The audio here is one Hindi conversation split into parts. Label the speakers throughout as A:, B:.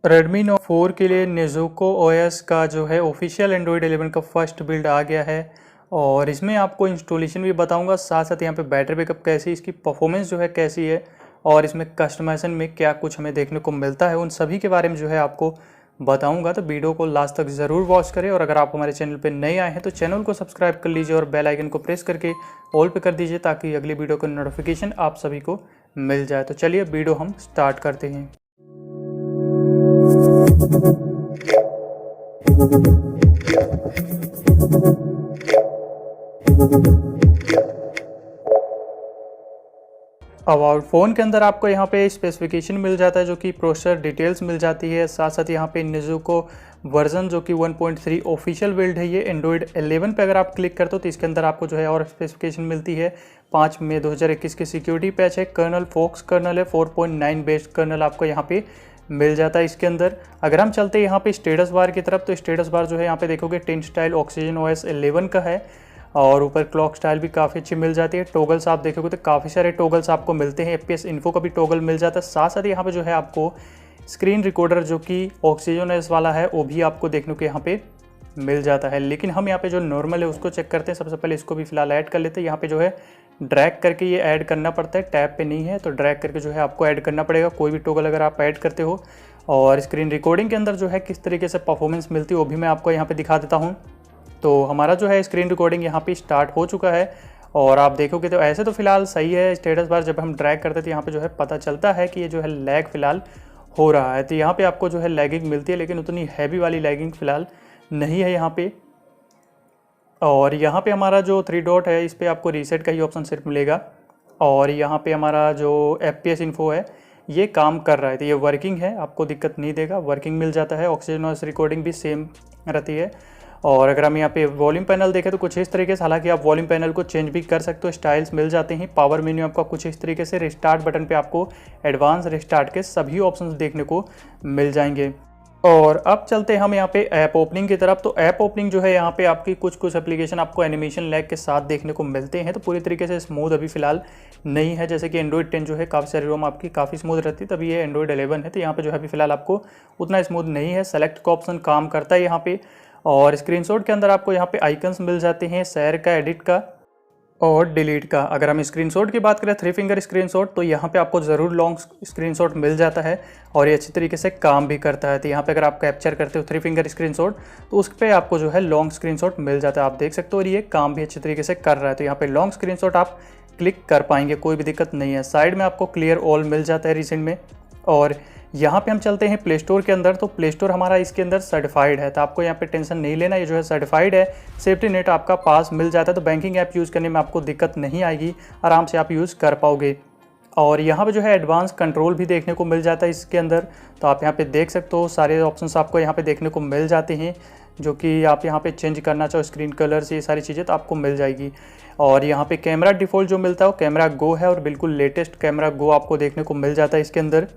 A: Redmi Note 4 के लिए Nezuko OS का जो है ऑफिशियल एंड्रॉयड 11 का फर्स्ट बिल्ड आ गया है और इसमें आपको इंस्टॉलेशन भी बताऊंगा, साथ साथ यहाँ पे बैटरी बैकअप कैसी, इसकी परफॉर्मेंस जो है कैसी है और इसमें कस्टमाइजेशन में क्या कुछ हमें देखने को मिलता है, उन सभी के बारे में जो है आपको बताऊंगा। तो वीडियो को लास्ट तक ज़रूर वॉच करें और अगर आप हमारे चैनल पर नए आए हैं तो चैनल को सब्सक्राइब कर लीजिए और बेल आइकन को प्रेस करके ऑल पे कर दीजिए ताकि अगली वीडियो का नोटिफिकेशन आप सभी को मिल जाए। तो चलिए वीडियो हम स्टार्ट करते हैं। अबाउट फ़ोन के अंदर आपको यहाँ पे स्पेसिफिकेशन मिल जाता है जो कि प्रोसेसर डिटेल्स मिल जाती है, साथ साथ यहाँ पे Nezuko वर्जन जो कि 1.3 ऑफिशियल बिल्ड है, ये एंड्रॉयड 11 पे अगर आप क्लिक करते हो तो इसके अंदर आपको जो है और स्पेसिफिकेशन मिलती है। 5 मई 2021 की सिक्योरिटी पैच है, कर्नल फॉक्स कर्नल है, 4.9 बेस्ड कर्नल आपको यहाँ पे मिल जाता है इसके अंदर। अगर हम चलते हैं यहाँ पे स्टेटस बार की तरफ तो स्टेटस बार जो है यहाँ पे देखोगे 10 स्टाइल ऑक्सीजन OS 11 का है और ऊपर क्लॉक स्टाइल भी काफ़ी अच्छी मिल जाती है। टोगल्स आप देखोगे तो काफ़ी सारे टोगल्स आपको मिलते हैं, FPS इन्फो का भी टोगल मिल जाता है। साथ साथ यहाँ पे जो है आपको स्क्रीन रिकॉर्डर जो कि ऑक्सीजन OS वाला है वो भी आपको देखने को यहाँ पे मिल जाता है। लेकिन हम यहाँ पे जो नॉर्मल है उसको चेक करते हैं। सबसे पहले इसको भी फिलहाल ऐड कर लेते हैं। यहाँ पे जो है ड्रैग करके ये ऐड करना पड़ता है, टैब पे नहीं है तो ड्रैग करके जो है आपको ऐड करना पड़ेगा कोई भी टोगल अगर आप ऐड करते हो। और स्क्रीन रिकॉर्डिंग के अंदर जो है किस तरीके से परफॉर्मेंस मिलती है वो भी मैं आपको यहाँ पे दिखा देता हूँ। तो हमारा जो है स्क्रीन रिकॉर्डिंग यहाँ पे स्टार्ट हो चुका है और आप देखोगे तो ऐसे तो फिलहाल सही है। स्टेटस बार जब हम ड्रैग करते हैं तो यहाँ पे जो है पता चलता है कि ये जो है लैग फिलहाल हो रहा है, तो यहाँ पे आपको जो है लैगिंग मिलती है लेकिन उतनी हैवी वाली लैगिंग फिलहाल नहीं है यहाँ पे। और यहाँ पे हमारा जो 3 डॉट है इस पर आपको रीसेट का ही ऑप्शन सिर्फ मिलेगा और यहाँ पे हमारा जो FPS इन्फो है ये काम कर रहा है, तो ये वर्किंग है, आपको दिक्कत नहीं देगा, वर्किंग मिल जाता है। ऑक्सीजन OS रिकॉर्डिंग भी सेम रहती है। और अगर हम यहाँ पे वॉल्यूम पैनल देखें तो कुछ इस तरीके से, हालांकि आप वॉल्यूम पैनल को चेंज भी कर सकते हो, स्टाइल्स मिल जाते हैं। पावर मेन्यू आपका कुछ इस तरीके से, रिस्टार्ट बटन पे आपको एडवांस रिस्टार्ट के सभी ऑप्शंस देखने को मिल जाएंगे। और अब चलते हैं हम यहाँ पे ऐप ओपनिंग की तरफ। तो ऐप ओपनिंग जो है यहाँ पे आपकी कुछ एप्लीकेशन आपको एनिमेशन लैग के साथ देखने को मिलते हैं, तो पूरी तरीके से स्मूथ अभी फिलहाल नहीं है। जैसे कि एंड्रॉयड 10 जो है काफ़ी सारी रोम आपकी काफ़ी स्मूथ रहती है, तभी ये एंड्रॉयड 11 है तो यहाँ पे जो है अभी फिलहाल आपको उतना स्मूथ नहीं है। सेलेक्ट का ऑप्शन काम करता है यहाँ पे और स्क्रीनशॉट के अंदर आपको यहाँ पे आइकन्स मिल जाते हैं, शेयर का, एडिट का और डिलीट का। अगर हम स्क्रीनशॉट की बात करें 3 फिंगर स्क्रीनशॉट तो यहाँ पे आपको ज़रूर लॉन्ग स्क्रीनशॉट मिल जाता है और ये अच्छी तरीके से काम भी करता है। तो यहाँ पे अगर आप कैप्चर करते हो 3 फिंगर स्क्रीनशॉट तो उस पर आपको जो है लॉन्ग स्क्रीनशॉट मिल जाता है, आप देख सकते हो, और ये काम भी अच्छी तरीके से कर रहा है। तो यहाँ पे लॉन्ग स्क्रीनशॉट आप क्लिक कर पाएंगे, कोई भी दिक्कत नहीं है। साइड में आपको क्लियर ऑल मिल जाता है रिसेंट में। और यहाँ पे हम चलते हैं प्ले स्टोर के अंदर, तो प्ले स्टोर हमारा इसके अंदर सर्टिफाइड है, तो आपको यहाँ पे टेंशन नहीं लेना, ये जो है सर्टिफाइड है। सेफ्टी नेट आपका पास मिल जाता है, तो बैंकिंग ऐप यूज़ करने में आपको दिक्कत नहीं आएगी, आराम से आप यूज़ कर पाओगे। और यहाँ पे जो है एडवांस कंट्रोल भी देखने को मिल जाता है इसके अंदर, तो आप यहाँ पे देख सकते हो सारे ऑप्शंस आपको यहाँ पे देखने को मिल जाते हैं जो कि आप यहाँ पे चेंज करना चाहो, स्क्रीन कलर्स, ये सारी चीज़ें तो आपको मिल जाएगी। और यहाँ पे कैमरा डिफ़ॉल्ट जो मिलता है वो कैमरा गो है और बिल्कुल लेटेस्ट कैमरा गो आपको देखने को मिल जाता है इसके अंदर,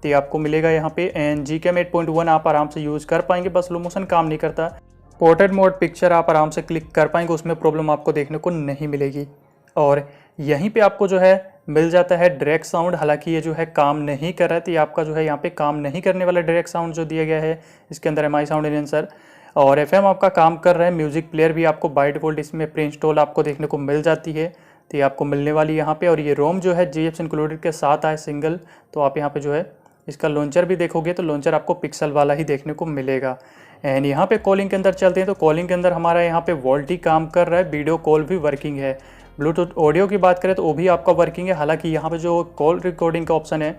A: तो आपको मिलेगा यहाँ पे। एंड GCam 8.1 आप आराम से यूज़ कर पाएंगे, बस स्लो मोशन काम नहीं करता। पोर्ट्रेट मोड पिक्चर आप आराम से क्लिक कर पाएंगे, उसमें प्रॉब्लम आपको देखने को नहीं मिलेगी। और यहीं पे आपको जो है मिल जाता है डायरेक्ट साउंड, हालांकि ये जो है काम नहीं कर रहा है, तो ये आपका जो है यहाँ पे काम नहीं करने वाला डायरेक्ट साउंड जो दिया गया है इसके अंदर MI साउंड एनहेंसर। और FM आपका काम कर रहा है। म्यूज़िक प्लेयर भी आपको बाय डिफ़ॉल्ट इसमें प्री इंस्टॉल आपको देखने को मिल जाती है, तो ये आपको मिलने वाली यहाँ पे। और ये रोम जो है GFs इंक्लूडेड के साथ आए सिंगल, तो आप यहाँ पे जो है इसका लॉन्चर भी देखोगे तो लॉन्चर आपको पिक्सल वाला ही देखने को मिलेगा। एंड यहाँ पे कॉलिंग के अंदर चलते हैं, तो कॉलिंग के अंदर हमारा यहाँ पे वॉल्टी काम कर रहा है, वीडियो कॉल भी वर्किंग है। ब्लूटूथ ऑडियो की बात करें तो वो भी आपका वर्किंग है, हालांकि यहाँ पे जो कॉल रिकॉर्डिंग का ऑप्शन है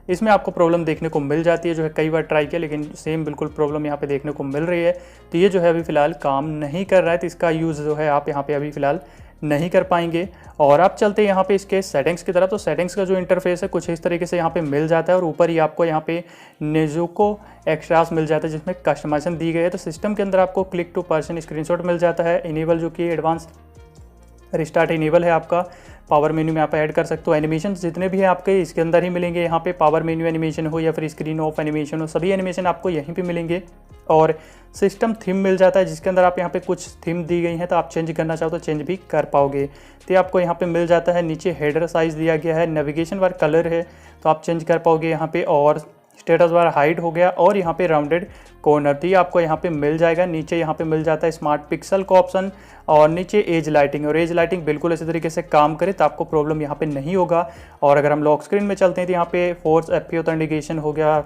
A: इसमें आपको प्रॉब्लम देखने को मिल जाती है, जो है कई बार ट्राई किया लेकिन सेम बिल्कुल प्रॉब्लम यहाँ पे देखने को मिल रही है। तो ये जो है अभी फ़िलहाल काम नहीं कर रहा है, तो इसका यूज़ जो है आप यहाँ पे अभी फ़िलहाल नहीं कर पाएंगे। और आप चलते हैं यहाँ पे इसके सेटिंग्स की तरफ, तो सेटिंग्स का जो इंटरफेस है कुछ इस तरीके से यहाँ पे मिल जाता है और ऊपर ही आपको यहाँ पे Nezuko एक्स्ट्रास मिल जाता है जिसमें कस्टमाइजेशन दी गई है। तो सिस्टम के अंदर आपको क्लिक टू पर्सन स्क्रीनशॉट मिल जाता है, इनेबल जो कि एडवांस रिस्टार्ट इनेबल है आपका। पावर मेन्यू में आप ऐड कर सकते हो, एनिमेशन जितने भी हैं आपके इसके अंदर ही मिलेंगे। यहाँ पे पावर मेन्यू एनिमेशन हो या फिर स्क्रीन ऑफ एनिमेशन हो, सभी एनिमेशन आपको यहीं पे मिलेंगे। और सिस्टम थीम मिल जाता है जिसके अंदर आप यहाँ पे कुछ थीम दी गई हैं, तो आप चेंज करना चाहो तो चेंज भी कर पाओगे। तो आपको यहाँ पे मिल जाता है। नीचे हेडर साइज़ दिया गया है, नेविगेशन बार कलर है तो आप चेंज कर पाओगे यहाँ पे। और स्टेटस बार हाइड हो गया और यहाँ पे राउंडेड कॉर्नर तो ये आपको यहाँ पे मिल जाएगा। नीचे यहाँ पे मिल जाता है स्मार्ट पिक्सल का ऑप्शन और नीचे एज लाइटिंग, और एज लाइटिंग बिल्कुल इसी तरीके से काम करे तो आपको प्रॉब्लम यहाँ पे नहीं होगा। और अगर हम लॉक स्क्रीन में चलते हैं तो यहाँ पे फोर्स एफपी ऑथेंटिकेशन हो गया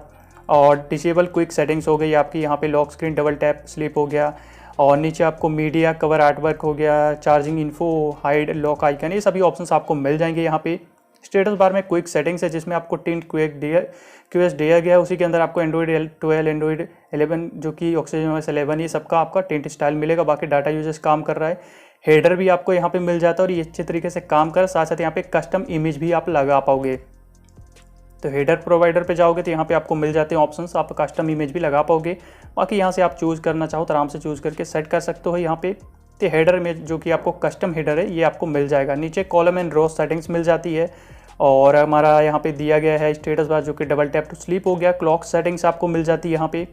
A: और डिसेबल क्विक सेटिंग्स हो गई आपकी। यहाँ पे lock screen double tap slip हो गया और नीचे आपको मीडिया कवर आर्टवर्क हो गया, charging info, hide lock icon, ये सभी ऑप्शंस आपको मिल जाएंगे। यहाँ पे स्टेटस बार में क्विक सेटिंग्स है जिसमें आपको टिंट क्यूएस दिया गया है, उसी के अंदर आपको एंड्रॉइड 12, एंड्रॉइड 11 जो कि ऑक्सीजन OS 11 ये सबका आपका टिंट स्टाइल मिलेगा। बाकी डाटा यूजेस काम कर रहा है। हेडर भी आपको यहाँ पे मिल जाता है और ये अच्छे तरीके से काम कर, साथ साथ यहाँ पे कस्टम इमेज भी आप लगा पाओगे। तो हेडर प्रोवाइडर पे जाओगे तो यहाँ पे आपको मिल जाते हैं ऑप्शंस, आप कस्टम इमेज भी लगा पाओगे। बाकी यहाँ से आप चूज़ करना चाहो तो आराम से चूज़ करके सेट कर सकते हो यहाँ पे। तो हेडर में जो कि आपको कस्टम हेडर है ये आपको मिल जाएगा। नीचे कॉलम एंड रो सेटिंग्स मिल जाती है और हमारा यहाँ पे दिया गया है स्टेटस बार जो कि डबल टैप टू स्लीप हो गया। क्लॉक सेटिंग्स आपको मिल जाती है यहाँ पे।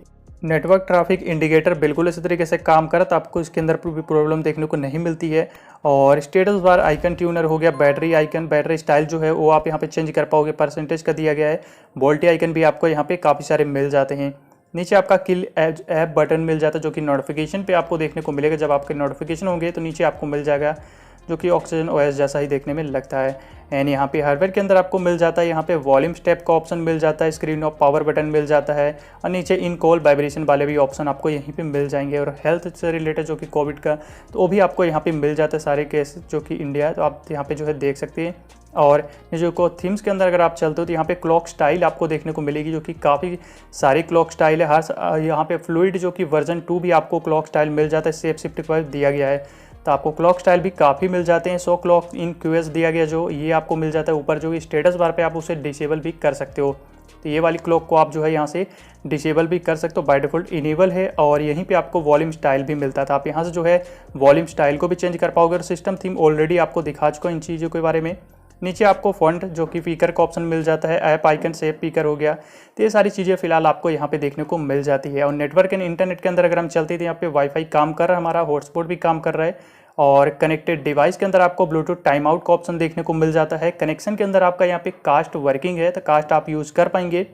A: नेटवर्क ट्रैफिक इंडिकेटर बिल्कुल इसी तरीके से काम करता, तो आपको इसके अंदर भी प्रॉब्लम देखने को नहीं मिलती है। और स्टेटस बार आइकन ट्यूनर हो गया, बैटरी आइकन, बैटरी स्टाइल जो है वो आप यहाँ पे चेंज कर पाओगे, परसेंटेज का दिया गया है। वोल्टी आइकन भी आपको यहाँ पे काफ़ी सारे मिल जाते हैं। नीचे आपका किल ऐप बटन मिल जाता है जो कि नोटिफिकेशन पे आपको देखने को मिलेगा। जब आपके नोटिफिकेशन होंगे तो नीचे आपको मिल जाएगा जो कि ऑक्सीजन OS जैसा ही देखने में लगता है। एंड यहाँ पे हार्डवेयर के अंदर आपको मिल जाता है यहाँ पे वॉल्यूम स्टेप का ऑप्शन मिल जाता है, स्क्रीन ऑफ पावर बटन मिल जाता है और नीचे इन कॉल वाइब्रेशन वाले भी ऑप्शन आपको यहीं पे मिल जाएंगे। और हेल्थ से रिलेटेड जो कि कोविड का तो वो भी आपको यहाँ पे मिल जाता है, सारे केस जो कि इंडिया है तो आप यहाँ पे जो है देख सकते हैं। और Nezuko थीम्स के अंदर अगर आप चलते हो तो यहाँ पे क्लॉक स्टाइल आपको देखने को मिलेगी जो कि काफ़ी सारी क्लॉक स्टाइल है। हर यहाँ पे फ्लूइड जो कि वर्जन 2 भी आपको क्लॉक स्टाइल मिल जाता है, सेफ शिफ्ट पर दिया गया है तो आपको क्लॉक स्टाइल भी काफ़ी मिल जाते हैं। 100 क्लॉक इन QS दिया गया जो ये आपको मिल जाता है। ऊपर जो स्टेटस बार पे आप उसे डिसेबल भी कर सकते हो, तो ये वाली क्लॉक को आप जो है यहाँ से डिसेबल भी कर सकते हो, बाय डिफ़ॉल्ट इनेबल है। और यहीं पे आपको वॉल्यूम स्टाइल भी मिलता था, आप यहाँ से जो है वॉल्यूम स्टाइल को भी चेंज कर पाओगे। और सिस्टम थीम ऑलरेडी आपको दिखा चुका इन चीज़ों के बारे में। नीचे आपको फॉन्ट जो कि स्पीकर का ऑप्शन मिल जाता है, ऐप आइकन सेफ स्पीकर हो गया, तो ये सारी चीज़ें फिलहाल आपको यहाँ पे देखने को मिल जाती है। और नेटवर्क एंड इंटरनेट के अंदर अगर हम चलते थे यहाँ पे वाईफाई काम कर रहा है, हमारा हॉटस्पॉट भी काम कर रहा है। और कनेक्टेड डिवाइस के अंदर आपको ब्लूटूथ टाइम आउट का ऑप्शन देखने को मिल जाता है। कनेक्शन के अंदर आपका यहाँ पे कास्ट वर्किंग है तो कास्ट आप यूज़ कर पाएंगे।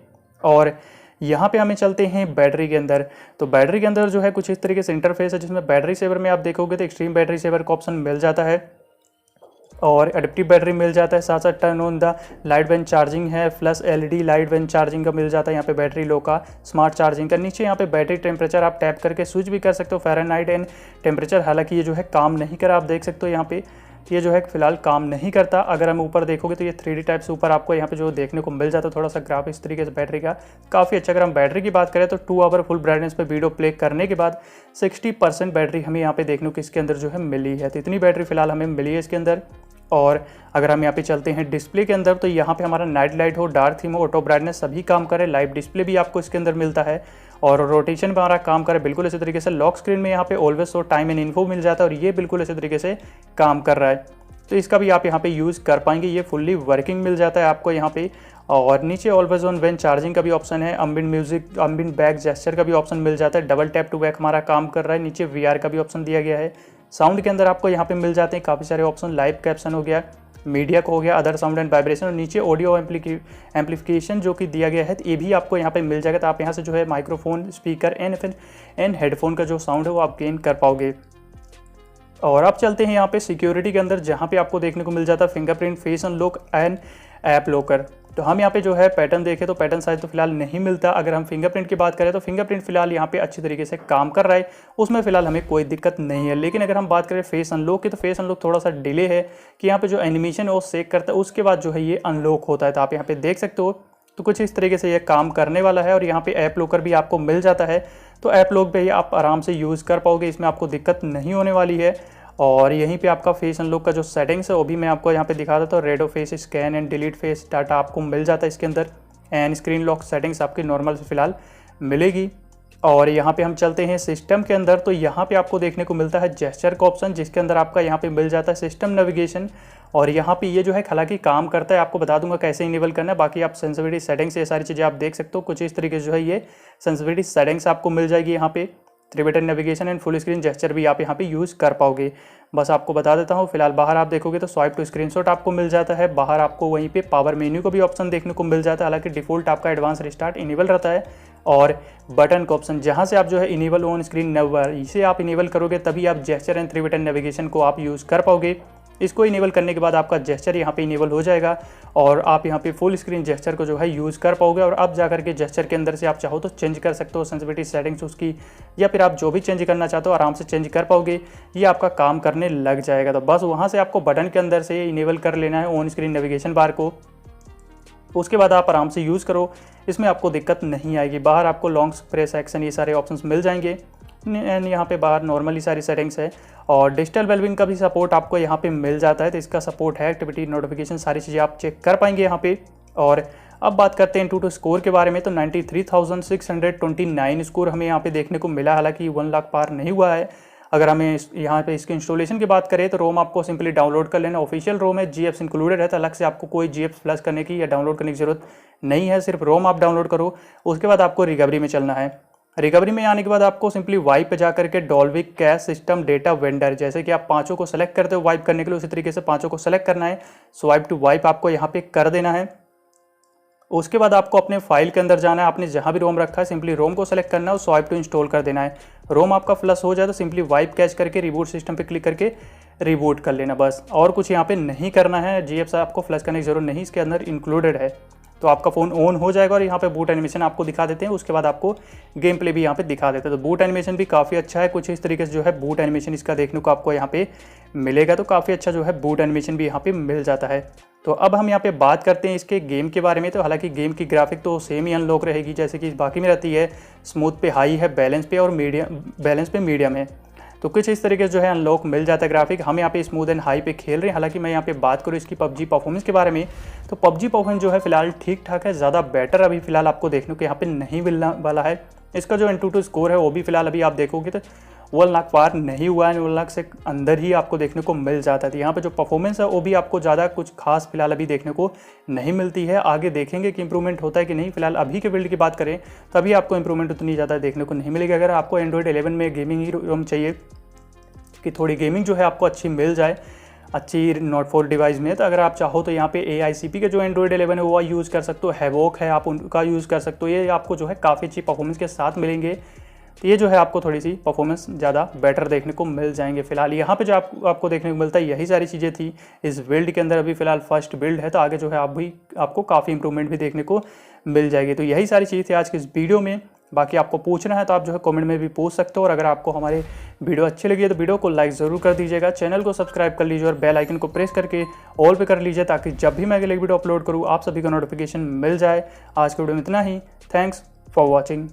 A: और यहाँ पे हमें चलते हैं बैटरी के अंदर, तो बैटरी के अंदर जो है कुछ इस तरीके से इंटरफेस है जिसमें बैटरी सेवर में आप देखोगे तो एक्सट्रीम बैटरी सेवर का ऑप्शन मिल जाता है और एडिप्टिव बैटरी मिल जाता है। साथ साथ turn on the light when charging है, plus LED light when charging का मिल जाता है यहाँ पे बैटरी लो का, स्मार्ट चार्जिंग का। नीचे यहाँ पे बैटरी टेम्परेचर आप टैप करके स्विच भी कर सकते हो, फ़ारेनहाइट एंड टेम्परेचर। हालांकि ये जो है काम नहीं करा, आप देख सकते हो यहाँ पे ये जो है फिलहाल काम नहीं करता। अगर हम ऊपर देखोगे तो ये 3D टाइप से ऊपर आपको यहाँ पे जो देखने को मिल जाता है थोड़ा सा ग्राफ इस तरीके से बैटरी का काफ़ी अच्छा। अगर हम बैटरी की बात करें तो 2 आवर फुल ब्राइटनेस पे वीडियो प्ले करने के बाद 60% बैटरी हमें यहाँ पे देखने को इसके अंदर जो है मिली है, तो इतनी बैटरी फिलहाल हमें मिली है इसके अंदर। और अगर हम यहाँ पे चलते हैं डिस्प्ले के अंदर तो यहाँ पे हमारा नाइट लाइट हो, डार्क थीम हो, ऑटो ब्राइटनेस सभी काम करे। लाइव डिस्प्ले भी आपको इसके अंदर मिलता है और रोटेशन में हमारा काम करे बिल्कुल इसी तरीके से। लॉक स्क्रीन में यहाँ पे always show time and info मिल जाता है और ये बिल्कुल इसी तरीके से काम कर रहा है, तो इसका भी आप यहाँ पे यूज़ कर पाएंगे। ये फुल्ली वर्किंग मिल जाता है आपको यहाँ पे। और नीचे ऑलवेज ऑन व्हेन चार्जिंग का भी ऑप्शन है, अम्बिएंट म्यूजिक, अम्बिएंट बैक जेस्चर का भी ऑप्शन मिल जाता है, डबल टैप टू बैक हमारा काम कर रहा है। नीचे VR का भी ऑप्शन दिया गया है। साउंड के अंदर आपको यहाँ पे मिल जाते हैं काफ़ी सारे ऑप्शन, लाइव कैप्शन हो गया, मीडिया को हो गया, अदर साउंड एंड वाइब्रेशन। और नीचे ऑडियो एम्पलीफिकेशन जो कि दिया गया है, तो ये भी आपको यहाँ पे मिल जाएगा। तो आप यहाँ से जो है माइक्रोफोन, स्पीकर एंड हेडफोन का जो साउंड है वो आप गेन कर पाओगे। और आप चलते हैं यहाँ पे सिक्योरिटी के अंदर, जहाँ पे आपको देखने को मिल जाता है fingerprint, face unlock and app locker. तो हम यहाँ पे जो है पैटर्न देखें तो पैटर्न साइज तो फिलहाल नहीं मिलता। अगर हम फिंगरप्रिंट की बात करें तो फिंगरप्रिंट फिलहाल यहाँ पे अच्छी तरीके से काम कर रहा है, उसमें फिलहाल हमें कोई दिक्कत नहीं है। लेकिन अगर हम बात करें फेस अनलॉक की तो फेस अनलॉक थोड़ा सा डिले है कि यहाँ पे जो एनिमेशन है वो सेक करता है, उसके बाद जो है ये अनलॉक होता है। तो आप यहाँ पे देख सकते हो, तो कुछ इस तरीके से ये काम करने वाला है। और यहाँ पे ऐप लॉकर भी आपको मिल जाता है, तो ऐप लॉक भी आप आराम से यूज़ कर पाओगे, इसमें आपको दिक्कत नहीं होने वाली है। और यहीं पे आपका फेस अनलॉक का जो सेटिंग्स है वो भी मैं आपको यहाँ पे दिखा देता हूँ। Red face scan and delete face data आपको मिल जाता है इसके अंदर। एंड स्क्रीन लॉक सेटिंग्स आपकी नॉर्मल से फिलहाल मिलेगी। और यहाँ पे हम चलते हैं सिस्टम के अंदर, तो यहाँ पे आपको देखने को मिलता है जेस्चर का ऑप्शन, जिसके अंदर आपका यहाँ पे मिल जाता है सिस्टम नेविगेशन। और यहाँ पे ये जो है हालांकि काम करता है, आपको बता दूंगा कैसे इनेबल करना है। बाकी आप सेंसिटिविटी सेटिंग्स ये सारी चीज़ें आप देख सकते हो, कुछ इस तरीके से जो है ये सेंसिटिविटी सेटिंग्स आपको मिल जाएगी यहाँ पे। 3 button navigation and full screen gesture भी आप यहाँ पे यूज़ कर पाओगे। बस आपको बता देता हूँ। फिलहाल बाहर आप देखोगे तो स्वाइप टू स्क्रीनशॉट आपको मिल जाता है। बाहर आपको वहीं पे पावर मेन्यू का भी ऑप्शन देखने को मिल जाता है, हालांकि डिफ़ॉल्ट आपका एडवांस रिस्टार्ट इनेबल रहता है। और बटन का ऑप्शन जहाँ से आप जो है इनेबल ऑन स्क्रीन नेवर, इसे आप इनेबल करोगे तभी आप जेस्चर एंड 3 बटन नेविगेशन को आप यूज़ कर पाओगे। इसको इनेबल करने के बाद आपका जेस्चर यहाँ पे इनेबल हो जाएगा और आप यहाँ पे फुल स्क्रीन जेस्चर को जो है यूज़ कर पाओगे। और अब जाकर के जेस्चर के अंदर से आप चाहो तो चेंज कर सकते हो सेंसिटिविटी सेटिंग्स उसकी, या फिर आप जो भी चेंज करना चाहते हो आराम से चेंज कर पाओगे, ये आपका काम करने लग जाएगा। तो बस वहाँ से आपको बटन के अंदर से इनेबल कर लेना है ऑन स्क्रीन नेविगेशन बार को, उसके बाद आप आराम से यूज़ करो, इसमें आपको दिक्कत नहीं आएगी। बाहर आपको लॉन्ग प्रेस एक्शन ये सारे ऑप्शंस मिल जाएंगे एंड यहाँ पे बाहर नॉर्मली सारी सेटिंग्स है। और डिजिटल वेलबिंग का भी सपोर्ट आपको यहाँ पे मिल जाता है, तो इसका सपोर्ट है। एक्टिविटी नोटिफिकेशन सारी चीज़ें आप चेक कर पाएंगे यहाँ पे। और अब बात करते हैं AnTuTu स्कोर के बारे में, तो 93,629 स्कोर हमें यहाँ पे देखने को मिला, हालांकि 1 लाख पार नहीं हुआ है। अगर हमें यहाँ पे इसके इंस्टॉलेशन की बात करें तो रोम आपको सिंपली डाउनलोड कर लेना, ऑफिशियल रोम है, GFs इंक्लूडेड है, तो अलग से आपको कोई GFs प्लस करने की या डाउनलोड करने की जरूरत नहीं है, सिर्फ रोम आप डाउनलोड करो। उसके बाद आपको रिकवरी में चलना है। रिकवरी में आने के बाद आपको सिंपली वाइप पे जाकर के Dolby cash system data vendor, जैसे कि आप पांचों को सेलेक्ट करते हो वाइप करने के लिए, उसी तरीके से पांचों को सेलेक्ट करना है। स्वाइप टू वाइप आपको यहाँ पे कर देना है। उसके बाद आपको अपने फाइल के अंदर जाना है, आपने जहाँ भी रोम रखा है सिंपली रोम को सेलेक्ट करना है और स्वाइप टू इंस्टॉल कर देना है। रोम आपका फ्लश हो जाए तो सिंपली वाइप कैच करके रिबूट सिस्टम पे क्लिक करके रिबूट कर लेना, बस और कुछ यहाँ पे नहीं करना है। GFs आपको फ्लश करने की जरूरत नहीं, इसके अंदर इंक्लूडेड है। तो आपका फ़ोन ऑन हो जाएगा और यहाँ पे बूट एनिमेशन आपको दिखा देते हैं। उसके बाद आपको गेम प्ले भी यहाँ पे दिखा देते हैं। तो बूट एनिमेशन भी काफ़ी अच्छा है, कुछ इस तरीके से जो है बूट एनिमेशन इसका देखने को आपको यहाँ पे मिलेगा। तो काफ़ी अच्छा जो है बूट एनिमेशन भी यहाँ पे मिल जाता है। तो अब हम यहाँ पे बात करते हैं इसके गेम के बारे में। तो हालांकि गेम की ग्राफिक तो सेम ही अनलॉक रहेगी जैसे कि बाकी में रहती है, स्मूथ पे हाई है, बैलेंस पे और मीडियम है। तो कुछ इस तरीके से जो है अनलॉक मिल जाता है ग्राफिक। हम यहाँ पे स्मूथ एंड हाई पे खेल रहे हैं। हालांकि मैं यहाँ पे बात करूँ इसकी PUBG परफॉर्मेंस के बारे में, तो PUBG परफॉर्मेंस जो है फिलहाल ठीक ठाक है, ज़्यादा बेटर अभी फिलहाल आपको देखने को यहाँ पे नहीं मिलने वाला है। इसका जो AnTuTu स्कोर है वो भी फिलहाल अभी आप देखोगे तो 1 लाख पार नहीं हुआ है, 1 लाख से अंदर ही आपको देखने को मिल जाता है। यहाँ पे जो परफॉर्मेंस है वो भी आपको ज़्यादा कुछ खास फिलहाल अभी देखने को नहीं मिलती है। आगे देखेंगे कि इंप्रूवमेंट होता है कि नहीं। फिलहाल अभी के बिल्ड की बात करें तो अभी आपको इंप्रूवमेंट उतनी ज़्यादा देखने को नहीं मिलेगी। अगर आपको Android 11 में गेमिंग ही रोम चाहिए कि थोड़ी गेमिंग जो है आपको अच्छी मिल जाए, अच्छी नोट 4 डिवाइस में, तो अगर आप चाहो तो यहाँ पे AICP के जो Android 11 है वो यूज़ कर सकते हो, हैवोक है आप उनका यूज़ कर सकते हो। ये आपको जो है काफ़ी अच्छी परफॉर्मेंस के साथ मिलेंगे। तो ये जो है आपको थोड़ी सी परफॉर्मेंस ज़्यादा बेटर देखने को मिल जाएंगे। फिलहाल यहाँ पे जो आपको देखने को मिलता है यही सारी चीज़ें थी इस बिल्ड के अंदर। अभी फिलहाल फर्स्ट बिल्ड है, तो आगे जो है आपको काफ़ी इंप्रूवमेंट भी देखने को मिल जाएगी। तो यही सारी चीज़ थी आज की इस वीडियो में। बाकी आपको पूछना है तो आप जो है कमेंट में भी पूछ सकते हो। और अगर आपको हमारे वीडियो अच्छी लगी है तो वीडियो को लाइक ज़रूर कर दीजिएगा, चैनल को सब्सक्राइब कर लीजिए और बेल आइकन को प्रेस करके ऑल पे कर लीजिए, ताकि जब भी मैं अगले वीडियो अपलोड करूँ आप सभी को नोटिफिकेशन मिल जाए। आज के वीडियो में इतना ही। Thanks for watching.